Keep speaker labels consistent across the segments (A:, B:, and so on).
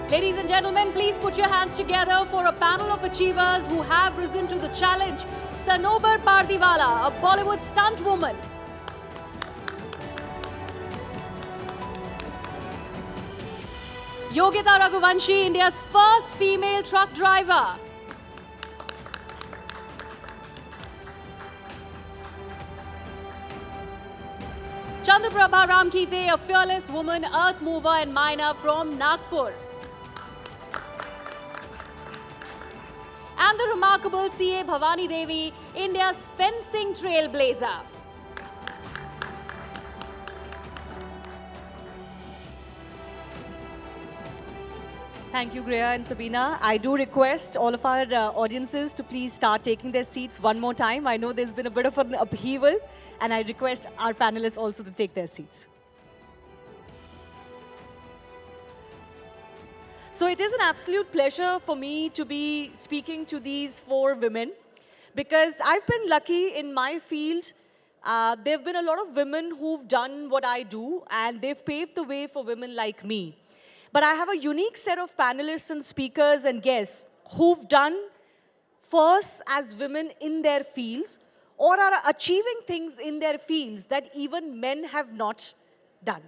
A: Ladies and gentlemen, please put your hands together for a panel of achievers who have risen to the challenge. Sanobar Pardiwala, a Bollywood stunt woman. Yogita Raghuvanshi, India's first female truck driver. Chandraprabha Ramkite, a fearless woman earth mover and miner from Nagpur. And the remarkable C.A. Bhavani Devi, India's fencing trailblazer.
B: Thank you, Greya and Sabina. I do request all of our audiences to please start taking their seats one more time. I know there's been a bit of an upheaval, and I request our panelists also to take their seats. So it is an absolute pleasure for me to be speaking to these four women, because I've been lucky in my field. There have been a lot of women who've done what I do, and they've paved the way for women like me. But I have a unique set of panelists and speakers and guests who've done first as women in their fields or are achieving things in their fields that even men have not done.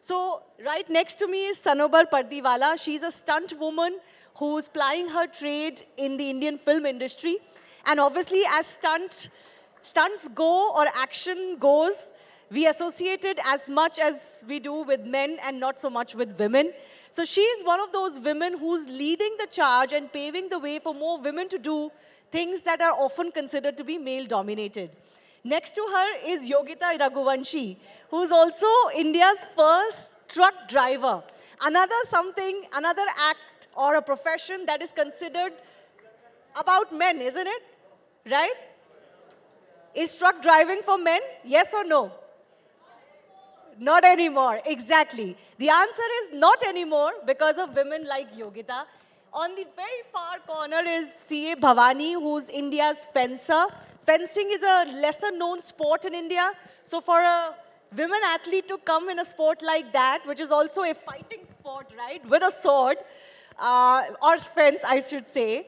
B: So right next to me is Sanobar Pardiwala. She's a stunt woman who's plying her trade in the Indian film industry. And obviously, as stunts go or action goes, we associate it as much as we do with men and not so much with women. So she is one of those women who's leading the charge and paving the way for more women to do things that are often considered to be male-dominated. Next to her is Yogita Raghuvanshi, who's also India's first truck driver. Another act or a profession that is considered about men, isn't it? Right? Is truck driving for men? Yes or no? Not anymore, exactly. The answer is not anymore because of women like Yogita. On the very far corner is C.A. Bhavani, who's India's fencer. Fencing is a lesser known sport in India. So for a women athlete to come in a sport like that, which is also a fighting sport, right, with a sword, or fence, I should say,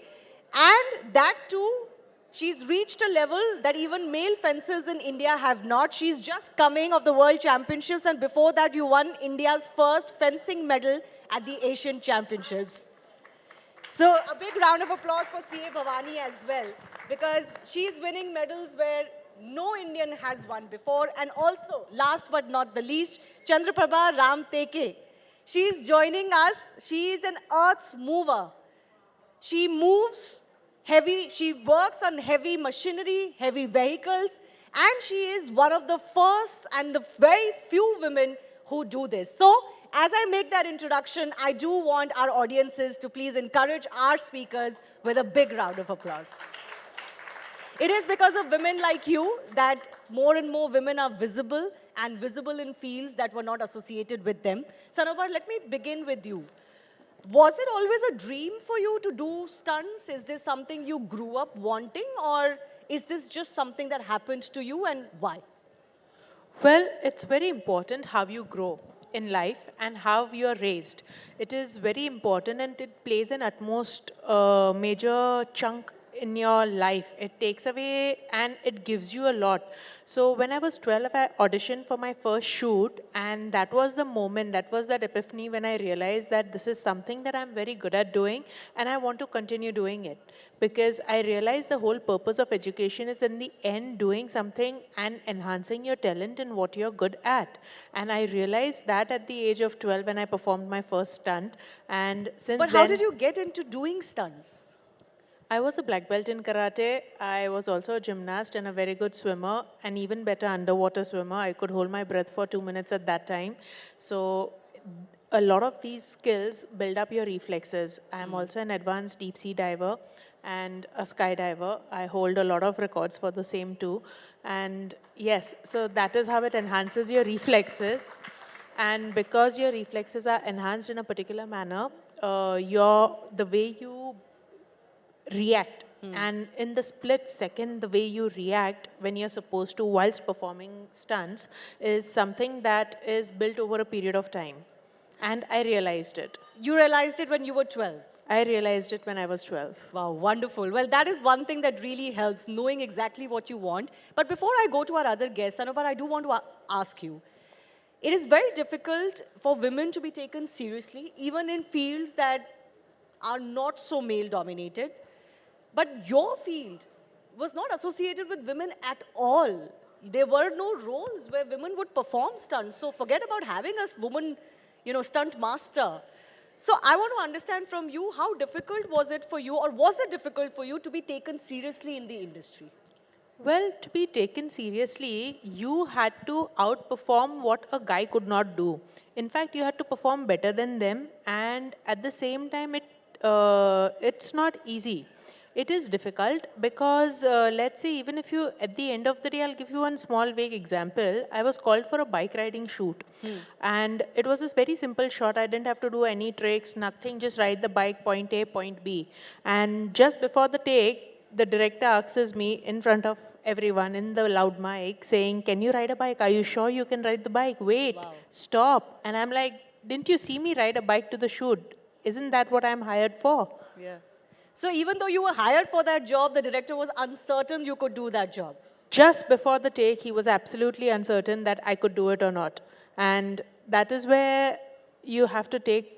B: and that too, she's reached a level that even male fencers in India have not. She's just coming of the World Championships, and before that, you won India's first fencing medal at the Asian Championships. So a big round of applause for C.A. Bhavani as well, because she's winning medals where no Indian has won before. And also, last but not the least, Chandraprabha Ramkite. She's joining us. She is an earth mover. She moves heavy, she works on heavy machinery, heavy vehicles, and she is one of the first and the very few women who do this. So, as I make that introduction, I do want our audiences to please encourage our speakers with a big round of applause. It is because of women like you that more and more women are visible and visible in fields that were not associated with them. Sanobar, let me begin with you. Was it always a dream for you to do stunts? Is this something you grew up wanting, or is this just something that happened to you, and why?
C: Well, it's very important how you grow in life and how you are raised. It is very important, and it plays an utmost major chunk in your life. It takes away and it gives you a lot. So when I was 12, I auditioned for my first shoot, and that was the moment, that was that epiphany when I realized that this is something that I'm very good at doing, and I want to continue doing it. Because I realized the whole purpose of education is in the end doing something and enhancing your talent in what you're good at. And I realized that at the age of 12 when I performed my first stunt. And since
B: But how did you get into doing stunts?
C: I was a black belt in karate. I was also a gymnast and a very good swimmer, and even better underwater swimmer. I could hold my breath for 2 minutes at that time. So a lot of these skills build up your reflexes. I'm also an advanced deep sea diver and a skydiver. I hold a lot of records for the same too. And yes, so that is how it enhances your reflexes. And because your reflexes are enhanced in a particular manner, the way you react, and in the split second, the way you react when you're supposed to whilst performing stunts is something that is built over a period of time. and I realized it.
B: You realized it when you were 12.
C: I realized it when I was 12.
B: Wow, wonderful. Well, that is one thing that really helps, knowing exactly what you want. But before I go to our other guests, Anubhar, I do want to ask you. It is very difficult for women to be taken seriously, even in fields that are not so male-dominated. But your field was not associated with women at all. There were no roles where women would perform stunts. So forget about having a woman, stunt master. So I want to understand from you, how difficult was it for you, or was it difficult for you to be taken seriously in the industry?
C: Well, to be taken seriously, you had to outperform what a guy could not do. In fact, you had to perform better than them, and at the same time, it's not easy. It is difficult because, let's say, even if you, at the end of the day, I'll give you one small vague example. I was called for a bike riding shoot, and it was this very simple shot. I didn't have to do any tricks, nothing, just ride the bike, point A, point B. And just before the take, the director asks me in front of everyone in the loud mic saying, "Can you ride a bike? Are you sure you can ride the bike? Wait, stop." And I'm like, "Didn't you see me ride a bike to the shoot? Isn't that what I'm hired for?"
B: Yeah. So even though you were hired for that job, the director was uncertain you could do that job.
C: Just before the take, he was absolutely uncertain that I could do it or not. And that is where you have to take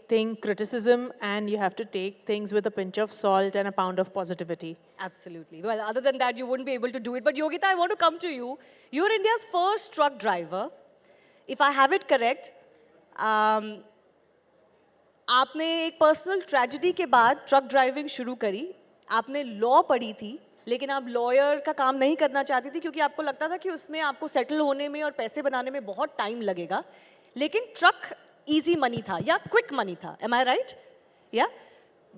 C: criticism, and you have to take things with a pinch of salt and a pound of positivity.
B: Absolutely. Well, other than that, you wouldn't be able to do it. But Yogita, I want to come to you. You're India's first truck driver. If I have it correct, आपने एक personal tragedy के बाद truck driving शुरू करी. आपने law पढ़ी थी, लेकिन आप लॉयर का काम नहीं करना चाहती थी क्योंकि आपको लगता था कि उसमें आपको सेटल होने में और पैसे बनाने में बहुत टाइम लगेगा. लेकिन ट्रक इजी मनी था या क्विक मनी था. एम आई राइट? या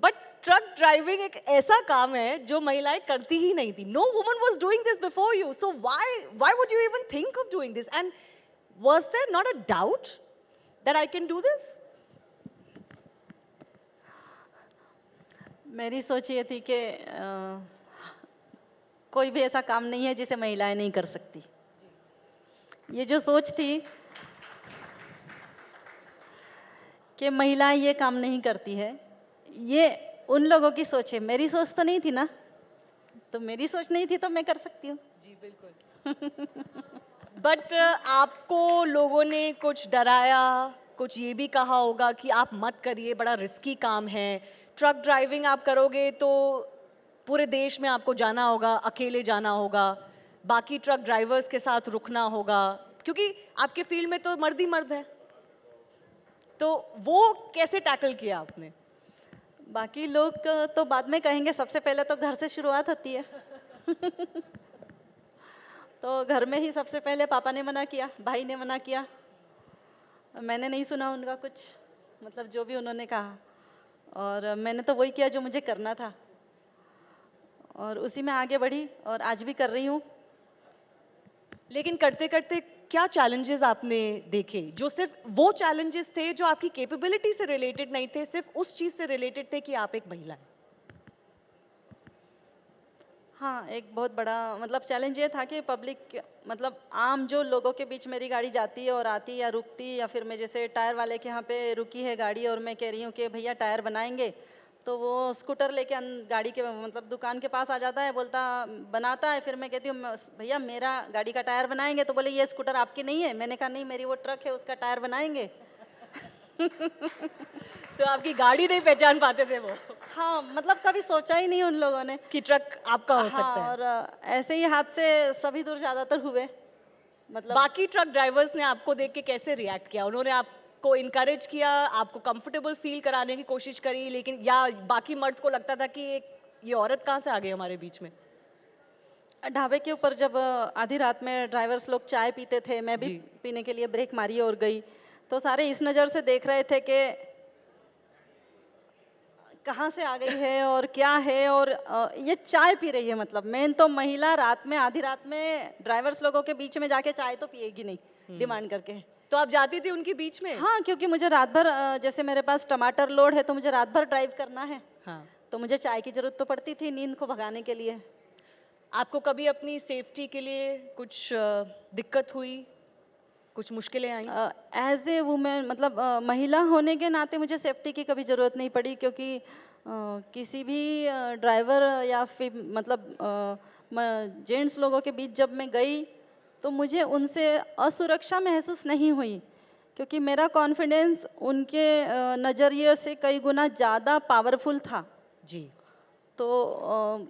B: बट ट्रक ड्राइविंग एक ऐसा काम है जो महिलाएं करती ही नहीं थी. No woman was doing this before you. So why would you even think of doing this? And was there not a doubt that I can do this?
D: मेरी सोच ये थी कि कोई भी ऐसा काम नहीं है जिसे महिलाएं नहीं कर सकती. ये जो सोच थी कि महिलाएं ये काम नहीं करती है, ये उन लोगों की सोच है. मेरी सोच तो नहीं थी ना, तो मेरी सोच नहीं थी तो मैं कर सकती हूँ.
B: जी बिल्कुल. बट आपको लोगों ने कुछ डराया, कुछ ये भी कहा होगा कि आप मत करिए, बड़ा रिस्की काम है. ट्रक ड्राइविंग आप करोगे तो पूरे देश में आपको जाना होगा, अकेले जाना होगा, बाकी ट्रक ड्राइवर्स के साथ रुकना होगा, क्योंकि आपके फील्ड में तो मर्द ही मर्द हैं. तो वो कैसे टैकल किया आपने?
D: बाकी लोग तो बाद में कहेंगे, सबसे पहले तो घर से शुरुआत होती है. तो घर में ही सबसे पहले पापा ने मना किया, भाई ने मना किया. मैंने नहीं सुना उनका कुछ, मतलब जो भी उन्होंने कहा, और मैंने तो वही किया जो मुझे करना था, और उसी में आगे बढ़ी और आज भी कर रही हूँ.
B: लेकिन करते करते क्या चैलेंजेस आपने देखे, जो सिर्फ वो चैलेंजेस थे जो आपकी कैपेबिलिटी से रिलेटेड नहीं थे, सिर्फ उस चीज़ से रिलेटेड थे कि आप एक महिला हैं?
D: हाँ, एक बहुत बड़ा मतलब चैलेंज ये था कि पब्लिक, मतलब आम जो लोगों के बीच मेरी गाड़ी जाती है और आती या रुकती, या फिर मैं जैसे टायर वाले के यहाँ पे रुकी है गाड़ी और मैं कह रही हूँ कि भैया टायर बनाएंगे, तो वो स्कूटर लेके गाड़ी के मतलब दुकान के पास आ जाता है, बोलता बनाता है. फिर मैं कहती हूँ भैया मेरा गाड़ी का टायर बनाएंगे, तो बोले ये स्कूटर आपकी नहीं है. मैंने कहा नहीं, मेरी वो ट्रक है, उसका टायर बनाएंगे.
B: तो आपकी गाड़ी नहीं पहचान पाते थे वो?
D: हाँ, मतलब कभी सोचा ही नहीं उन लोगों ने
B: कि ट्रक आपका हो सकता है.
D: और ऐसे ही हाथ से सभी दूर ज़्यादातर हुए. मतलब
B: बाकी ट्रक ड्राइवर्स ने आपको देख के कैसे रिएक्ट किया? उन्होंने आपको इनकरेज किया, आपको कंफर्टेबल फील कराने की कोशिश करी, लेकिन या बाकी मर्द को लगता था कि ये औरत कहाँ से आ गई हमारे बीच में?
D: ढाबे के ऊपर जब आधी रात में ड्राइवर्स लोग चाय पीते थे, मैं भी पीने के लिए ब्रेक मारी और गई, तो सारे इस नज़र से देख रहे थे कि कहाँ से आ गई है और क्या है, और ये चाय पी रही है. मतलब मेन तो महिला रात में, आधी रात में ड्राइवर्स लोगों के बीच में जाके चाय तो पिएगी नहीं डिमांड करके.
B: तो आप जाती थी उनके बीच में?
D: हाँ, क्योंकि मुझे रात भर, जैसे मेरे पास टमाटर लोड है तो मुझे रात भर ड्राइव करना है.
B: हाँ.
D: तो मुझे चाय की ज़रूरत तो पड़ती थी नींद को भगाने के लिए.
B: आपको कभी अपनी सेफ्टी के लिए कुछ दिक्कत हुई? कुछ मुश्किलें आई?
D: एज ए वुमेन मतलब महिला होने के नाते मुझे सेफ्टी की कभी ज़रूरत नहीं पड़ी, क्योंकि किसी भी ड्राइवर या फिर मतलब जेंट्स लोगों के बीच जब मैं गई तो मुझे उनसे असुरक्षा महसूस नहीं हुई, क्योंकि मेरा कॉन्फिडेंस उनके नज़रिए से कई गुना ज़्यादा पावरफुल था।
B: जी।
D: तो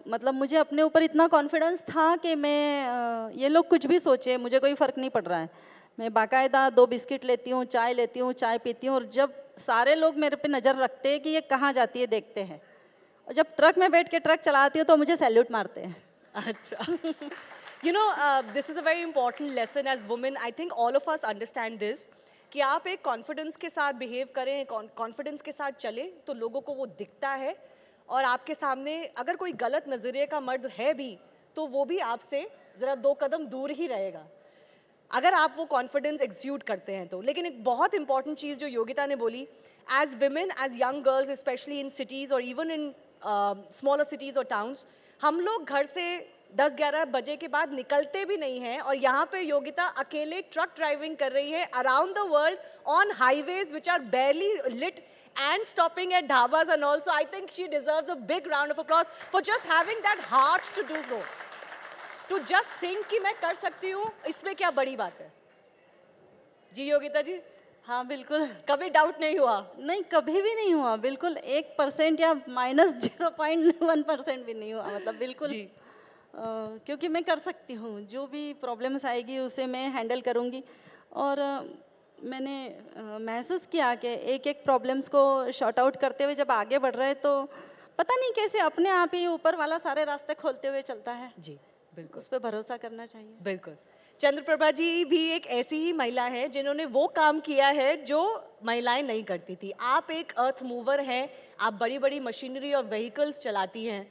D: मतलब मुझे अपने ऊपर इतना कॉन्फिडेंस था कि मैं ये लोग कुछ भी सोचे मुझे कोई फ़र्क नहीं पड़ रहा है। मैं बाकायदा 2 बिस्किट लेती हूँ, चाय पीती हूँ, और जब सारे लोग मेरे पे नज़र रखते हैं कि ये कहाँ जाती है देखते हैं, और जब ट्रक में बैठ के ट्रक चलाती हूँ तो मुझे सैल्यूट मारते हैं।
B: अच्छा। You know, this is a very important lesson as women. I think all of us understand this कि आप एक कॉन्फिडेंस के साथ बिहेव करें, कॉन्फिडेंस के साथ चलें तो लोगों को वो दिखता है, और आपके सामने अगर कोई गलत नज़रिए का मर्द है भी तो वो भी आपसे ज़रा 2 कदम दूर ही रहेगा, अगर आप वो कॉन्फिडेंस एग्ज्यूड करते हैं तो। लेकिन एक बहुत इंपॉर्टेंट चीज़ जो योगिता ने बोली, as women, as young girls, specially in cities और इवन इन स्मॉलर सिटीज़ और टाउन्स, हम लोग घर से 10-11 बजे के बाद निकलते भी नहीं हैं, और यहाँ पे योगिता अकेले ट्रक ड्राइविंग कर रही है around the world on highways which are barely lit and stopping at dhabas and all. So I think she deserves a big round of applause for just having that heart to do so. To just think कि मैं कर सकती हूँ, इसमें क्या बड़ी बात है? जी योगिता जी,
D: हाँ बिल्कुल।
B: कभी डाउट नहीं हुआ?
D: नहीं, कभी भी नहीं हुआ, बिल्कुल 1% या -0.1% भी नहीं हुआ, मतलब बिल्कुल
B: जी।
D: क्योंकि मैं कर सकती हूँ, जो भी प्रॉब्लम्स आएगी उसे मैं हैंडल करूँगी। और मैंने महसूस किया कि एक-एक प्रॉब्लम्स को शॉर्ट आउट करते हुए जब आगे बढ़ रहे हैं तो पता नहीं कैसे अपने आप ही ऊपर वाला सारे रास्ते खोलते हुए चलता है।
B: जी, बिल्कुल।
D: उस पे भरोसा करना चाहिए।
B: बिल्कुल। चंद्रप्रभा जी भी एक ऐसी ही महिला है जिन्होंने वो काम किया है जो महिलाएं नहीं करती थी। आप एक अर्थ मूवर हैं, आप बड़ी-बड़ी मशीनरी और व्हीकल्स चलाती हैं।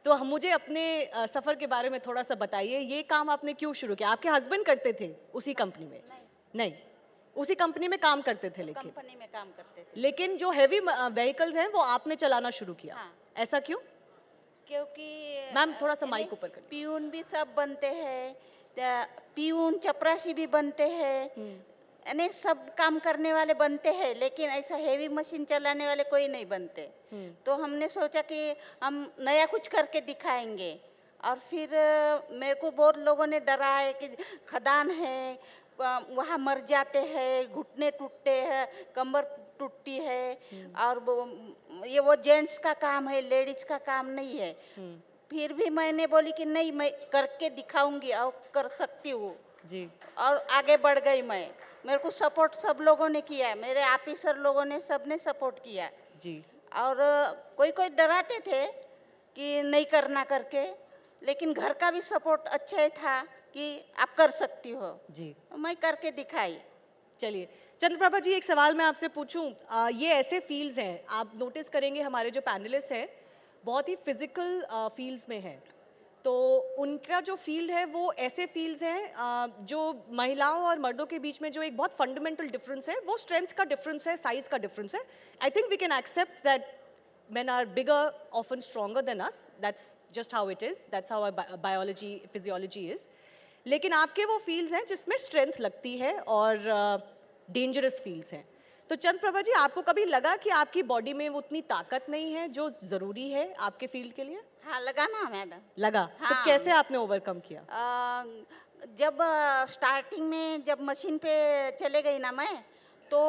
B: तो हम मुझे अपने सफ़र के बारे में थोड़ा सा बताइए, ये काम आपने क्यों शुरू किया? आपके हस्बैंड करते थे उसी कंपनी में? नहीं, उसी कंपनी में काम करते थे लेकिन?
E: कंपनी में काम करते थे,
B: लेकिन जो हेवी व्हीकल्स हैं वो आपने चलाना शुरू किया।
E: हाँ।
B: ऐसा क्यों?
E: क्योंकि
B: मैम थोड़ा सा माइक ऊपर करिए।
E: पियून भी सब बनते हैं, पियून चपरासी भी बनते हैं, यानी सब काम करने वाले बनते हैं, लेकिन ऐसा हेवी मशीन चलाने वाले कोई नहीं बनते। तो हमने सोचा कि हम नया कुछ करके दिखाएंगे, और फिर मेरे को बहुत लोगों ने डरा है कि खदान है, वहाँ मर जाते हैं, घुटने टूटते हैं, कमर टूटती है, और वो जेंट्स का काम है, लेडीज का काम नहीं है। फिर भी मैंने बोली कि नहीं, मैं करके दिखाऊंगी और कर सकती हूँ
B: जी।
E: और आगे बढ़ गई मैं। मेरे को सपोर्ट सब लोगों ने किया है, मेरे ऑफिसर लोगों ने, सबने सपोर्ट किया
B: जी।
E: और कोई कोई डराते थे कि नहीं करना करके, लेकिन घर का भी सपोर्ट अच्छा था कि आप कर सकती हो
B: जी।
E: मैं करके दिखाई।
B: चलिए चंद्रप्रभा जी, एक सवाल मैं आपसे पूछूं, ये ऐसे फील्ड्स हैं, आप नोटिस करेंगे हमारे जो पैनलिस्ट हैं बहुत ही फिजिकल फील्ड्स में हैं, तो उनका जो फील्ड है वो ऐसे फील्ड्स हैं जो महिलाओं और मर्दों के बीच में जो एक बहुत फंडामेंटल डिफरेंस है वो स्ट्रेंथ का डिफरेंस है, साइज का डिफरेंस है। I think we can accept that men are bigger, often stronger than us. That's just how it is. That's how our biology, physiology is. लेकिन आपके वो फील्ड्स हैं जिसमें स्ट्रेंथ लगती है और डेंजरस फील्ड्स हैं। तो चंद्रप्रभा जी, आपको कभी लगा कि आपकी बॉडी में वो उतनी ताकत नहीं है जो ज़रूरी है आपके फील्ड के लिए?
E: हाँ, लगा ना मैडम।
B: लगा।
E: हाँ।
B: तो कैसे आपने ओवरकम किया?
E: जब स्टार्टिंग में जब मशीन पे चले गई ना मैं, तो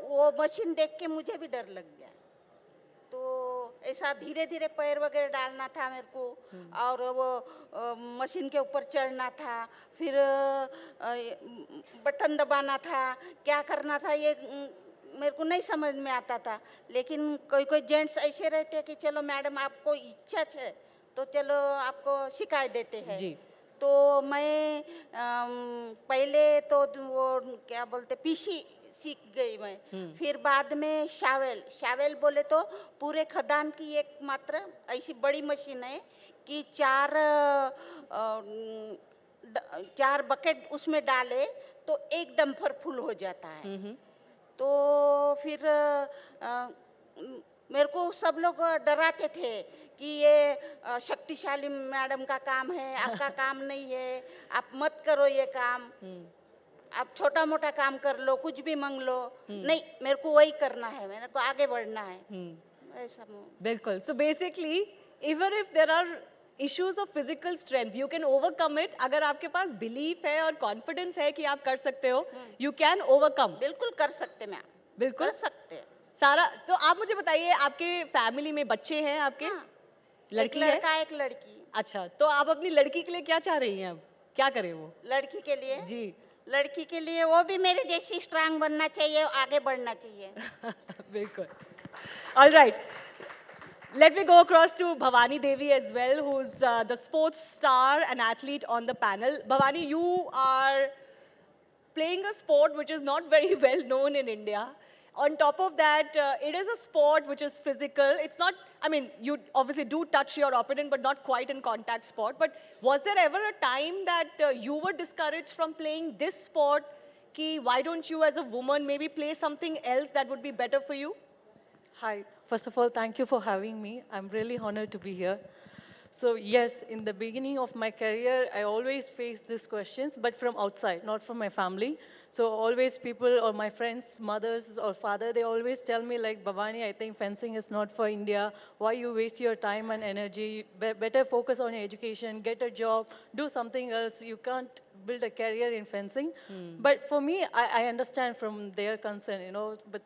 E: वो मशीन देख के मुझे भी डर लग गया। तो ऐसा धीरे धीरे पैर वगैरह डालना था मेरे को, और वो मशीन के ऊपर चढ़ना था, फिर बटन दबाना था, क्या करना था ये मेरे को नहीं समझ में आता था। लेकिन कोई कोई जेंट्स ऐसे रहते हैं कि चलो मैडम आपको इच्छा है तो चलो आपको शिकायत देते हैं
B: जी।
E: तो मैं पहले तो वो क्या बोलते पीसी सीख गई मैं, फिर बाद में शावेल बोले तो पूरे खदान की एकमात्र ऐसी बड़ी मशीन है कि चार बकेट उसमें डाले तो एक डंपर फुल हो जाता है। तो फिर मेरे को सब लोग डराते थे कि ये शक्तिशाली मैडम का काम है, आपका काम नहीं है, आप मत करो ये काम। आप छोटा मोटा काम कर लो, कुछ भी मांग लो, नहीं मेरे को वही करना है, मेरे को आगे बढ़ना है, ऐसा।
B: बिल्कुल. So basically, even if there are issues of physical strength, you can overcome it. अगर आपके पास belief है और confidence है कि आप कर सकते हो, you can overcome.
E: बिल्कुल कर सकते मैं,
B: बिल्कुल
E: कर सकते।
B: सारा. तो आप मुझे बताइए, आपके फैमिली में बच्चे हैं आपके?
E: हाँ,
B: लड़की
E: एक
B: है?
E: लड़का एक लड़की।
B: अच्छा, तो आप अपनी लड़की के लिए क्या चाह रही हैं अब? क्या करे वो?
E: लड़की के लिए,
B: जी.
E: लड़की के लिए वो भी मेरे जैसी स्ट्रांग बनना चाहिए, आगे बढ़ना चाहिए।
B: बिल्कुल. All right. Let me go across to Bhavani Devi as well, who's the sports star and athlete on the panel. Bhavani, you are playing a sport which is not very well known in India. On top of that, it is a sport which is physical. It's not, I mean, you obviously do touch your opponent, but not quite in contact sport. But was there ever a time that you were discouraged from playing this sport? Ki, why don't you as a woman maybe play something else that would be better for you?
F: Hi. First of all, thank you for having me. I'm really honored to be here. So yes, in the beginning of my career, I always faced these questions, but from outside, not from my family. So always people or my friends, mothers or father, they always tell me like, Bhavani, I think fencing is not for India. Why you waste your time and energy? Better focus on your education, get a job, do something else. You can't build a career in fencing. But for me, I understand from their concern, you know, but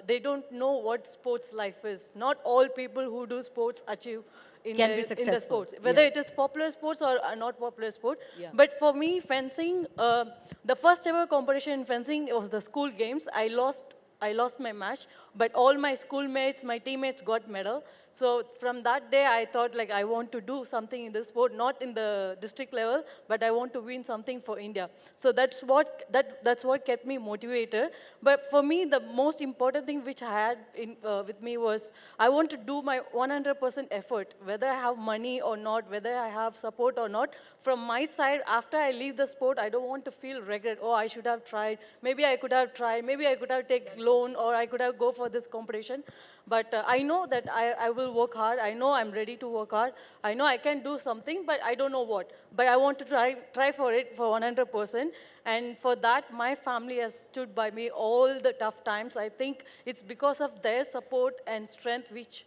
F: they don't know what sports life is. Not all people who do sports achieve in
B: Can be
F: in the
B: successful.
F: sports, whether
B: Yeah.
F: it is popular sports or not popular sport.
B: Yeah.
F: But for me, fencing, the first ever competition in fencing was the school games. I lost my match, but all my schoolmates, my teammates got medal. So from that day, I thought like I want to do something in this sport, not in the district level, but I want to win something for India. So that's what kept me motivated. But for me, the most important thing which I had with me was I want to do my 100% effort, whether I have money or not, whether I have support or not. From my side, after I leave the sport, I don't want to feel regret. Oh, I should have tried. Maybe I could have tried. Maybe I could have taken loan, or I could have go for this competition. But I know that I will work hard. I know I'm ready to work hard. I know I can do something, but I don't know what. But I want to try for it for 100%. And for that, my family has stood by me all the tough times. I think it's because of their support and strength which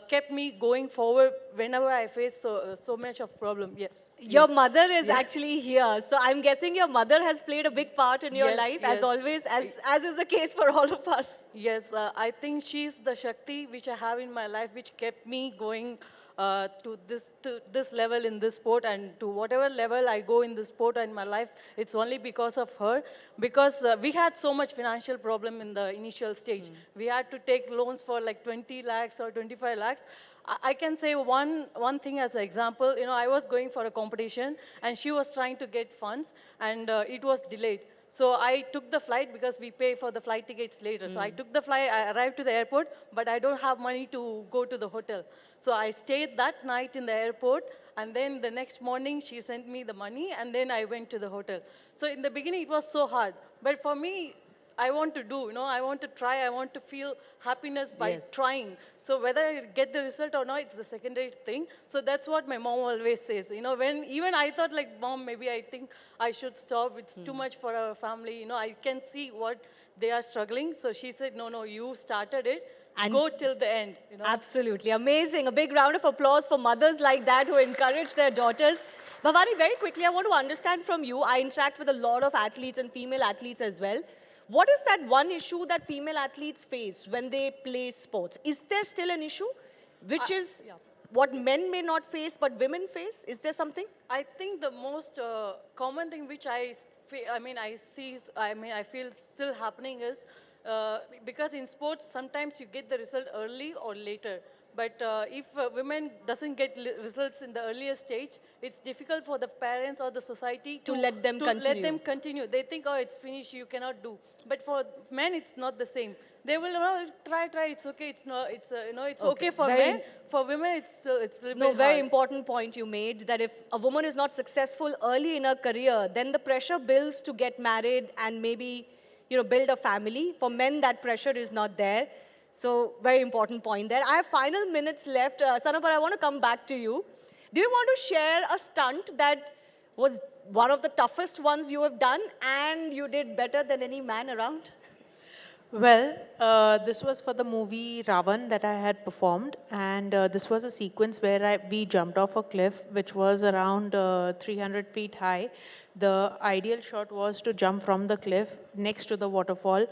F: kept me going forward whenever I face so much of problem. Yes.
B: Your
F: yes.
B: mother is
F: Yes.
B: actually here. So I'm guessing your mother has played a big part in your
F: Yes,
B: life, as
F: yes.
B: always, as is the case for all of us.
F: Yes, I think she's the Shakti which I have in my life, which kept me going to this level in this sport, and to whatever level I go in this sport in my life, it's only because of her. Because we had so much financial problem in the initial stage. We had to take loans for like 20 lakhs or 25 lakhs. I can say one thing as an example. You know, I was going for a competition, and she was trying to get funds, and it was delayed. So I took the flight because we pay for the flight tickets later. So I took the flight, I arrived to the airport, but I don't have money to go to the hotel. So I stayed that night in the airport, and then the next morning she sent me the money, and then I went to the hotel. So in the beginning it was so hard, but for me, I want to do, you know, I want to try, I want to feel happiness by
B: Yes.
F: trying. So whether I get the result or not, it's the secondary thing. So that's what my mom always says. You know, when even I thought like, Mom, maybe I think I should stop. It's too much for our family. You know, I can see what they are struggling. So she said, no, you started it.
B: And
F: go till the end. You know.
B: Absolutely. Amazing. A big round of applause for mothers like that who encourage their daughters. Bhavani, very quickly, I want to understand from you. I interact with a lot of athletes and female athletes as well. What is that one issue that female athletes face when they play sports? Is there still an issue? Which is
F: yeah.
B: what men may not face, but women face? Is there something?
F: I think the most common thing which I feel still happening is because in sports sometimes you get the result early or later. But if women doesn't get results in the earlier stage, it's difficult for the parents or the society
B: To let them continue.
F: They think, oh, it's finished, you cannot do. But for men, it's not the same. They will, try, it's okay, it's not, it's, it's okay for
B: Very-
F: men. For women, it's a little
B: No,
F: bit
B: very
F: hard.
B: important point you made, that if a woman is not successful early in her career, then the pressure builds to get married and maybe, build a family. For men, that pressure is not there. So, very important point there. I have final minutes left. Sanapar, I want to come back to you. Do you want to share a stunt that was one of the toughest ones you have done, and you did better than any man around?
C: Well, this was for the movie Ravan that I had performed, and this was a sequence where we jumped off a cliff, which was around 300 feet high. The ideal shot was to jump from the cliff next to the waterfall.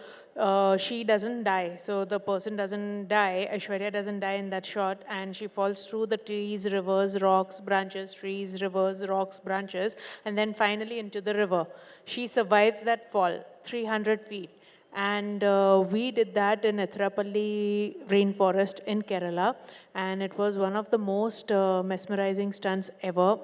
C: She doesn't die, so the person doesn't die. Aishwarya doesn't die in that shot, and she falls through the trees, rivers, rocks, branches, trees, rivers, rocks, branches, and then finally into the river. She survives that fall, 300 feet. And we did that in Ethirapalli rainforest in Kerala, and it was one of the most mesmerizing stunts ever.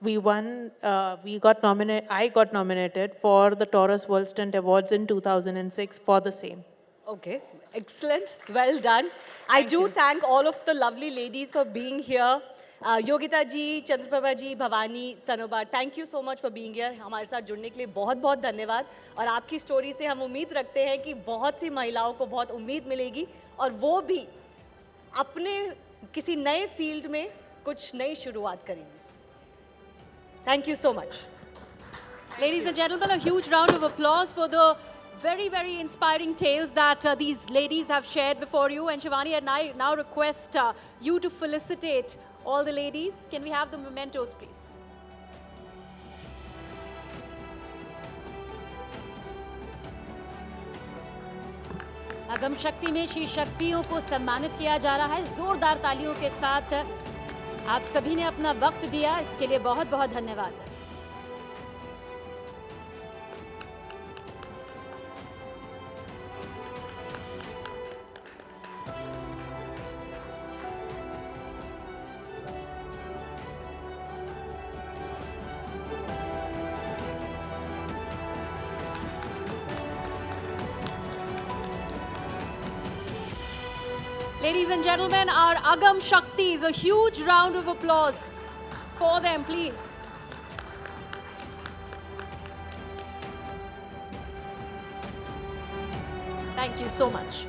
C: We won, I got nominated for the Taurus World Stunt Awards in 2006 for the same.
B: Okay, excellent. Well done. I do thank all of the lovely ladies for being here. Yogita ji, Chandraprabha ji, Bhavani, Sanobar, thank you so much for being here. हमारे साथ जुड़ने के लिए बहुत बहुत धन्यवाद. और आपकी स्टोरी से हम उम्मीद रखते हैं कि बहुत सी महिलाओं को बहुत उम्मीद मिलेगी और वो भी अपने किसी नए फील्ड में कुछ नई शुरुआत करेंगी. Thank you so much.
A: Ladies and gentlemen, a huge round of applause for the very, very inspiring tales that these ladies have shared before you. And Shivani and I now request you to felicitate all the ladies. Can we have the mementos, please?
G: अगम शक्ति में she शक्तियों को सम्मानित किया जा रहा है जोरदार तालियों के साथ. आप सभी ने अपना वक्त दिया, इसके लिए बहुत बहुत धन्यवाद.
A: Ladies and gentlemen, our Agam Shaktis, a huge round of applause for them, please. Thank you so much.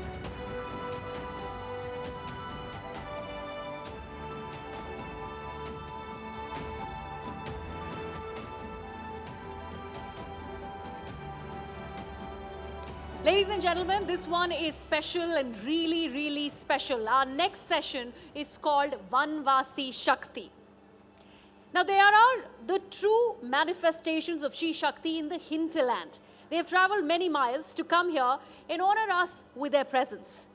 A: Ladies and gentlemen, this one is special and really, really special. Our next session is called Vanvasi Shakti. Now, there are the true manifestations of She Shakti in the hinterland. They have traveled many miles to come here and honor us with their presence.